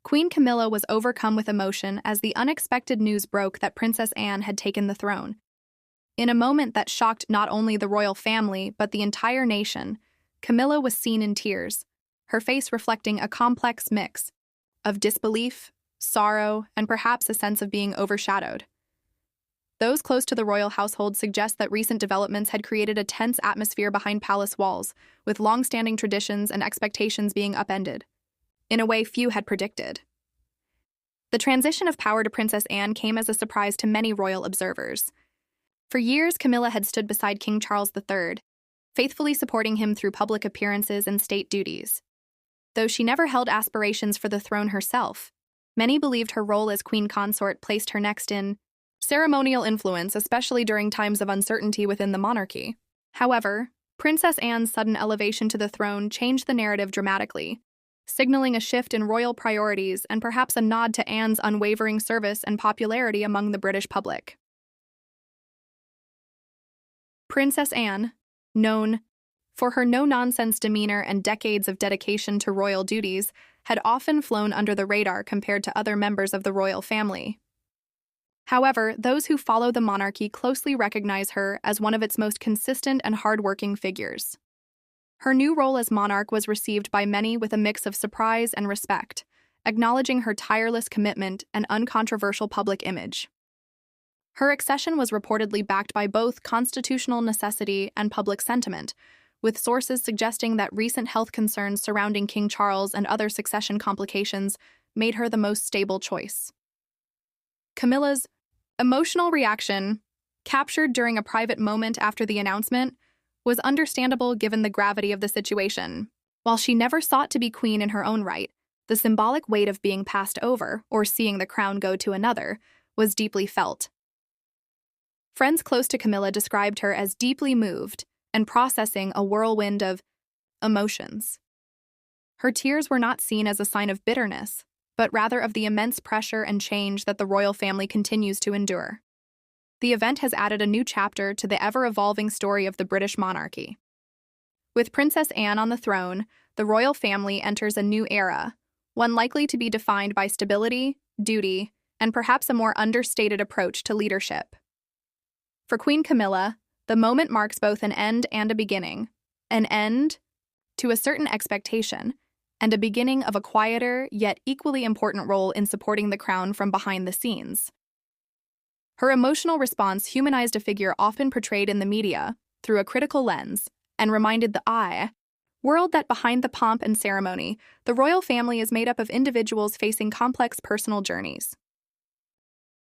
Queen Camilla was overcome with emotion as the unexpected news broke that Princess Anne had taken the throne. In a moment that shocked not only the royal family but the entire nation, Camilla was seen in tears, her face reflecting a complex mix of disbelief, sorrow, and perhaps a sense of being overshadowed. Those close to the royal household suggest that recent developments had created a tense atmosphere behind palace walls, with long-standing traditions and expectations being upended, in a way few had predicted. The transition of power to Princess Anne came as a surprise to many royal observers. For years, Camilla had stood beside King Charles III, faithfully supporting him through public appearances and state duties. Though she never held aspirations for the throne herself, many believed her role as queen consort placed her next in ceremonial influence, especially during times of uncertainty within the monarchy. However, Princess Anne's sudden elevation to the throne changed the narrative dramatically, signaling a shift in royal priorities and perhaps a nod to Anne's unwavering service and popularity among the British public. Princess Anne, known for her no-nonsense demeanor and decades of dedication to royal duties, had often flown under the radar compared to other members of the royal family. However, those who follow the monarchy closely recognize her as one of its most consistent and hard-working figures. Her new role as monarch was received by many with a mix of surprise and respect, acknowledging her tireless commitment and uncontroversial public image. Her accession was reportedly backed by both constitutional necessity and public sentiment, with sources suggesting that recent health concerns surrounding King Charles and other succession complications made her the most stable choice. Camilla's emotional reaction, captured during a private moment after the announcement, was understandable given the gravity of the situation. While she never sought to be queen in her own right, the symbolic weight of being passed over, or seeing the crown go to another, was deeply felt. Friends close to Camilla described her as deeply moved and processing a whirlwind of emotions. Her tears were not seen as a sign of bitterness, but rather of the immense pressure and change that the royal family continues to endure. The event has added a new chapter to the ever-evolving story of the British monarchy. With Princess Anne on the throne, the royal family enters a new era, one likely to be defined by stability, duty, and perhaps a more understated approach to leadership. For Queen Camilla, the moment marks both an end and a beginning. An end to a certain expectation, and a beginning of a quieter, yet equally important role in supporting the crown from behind the scenes. Her emotional response humanized a figure often portrayed in the media through a critical lens and reminded the world that behind the pomp and ceremony, the royal family is made up of individuals facing complex personal journeys.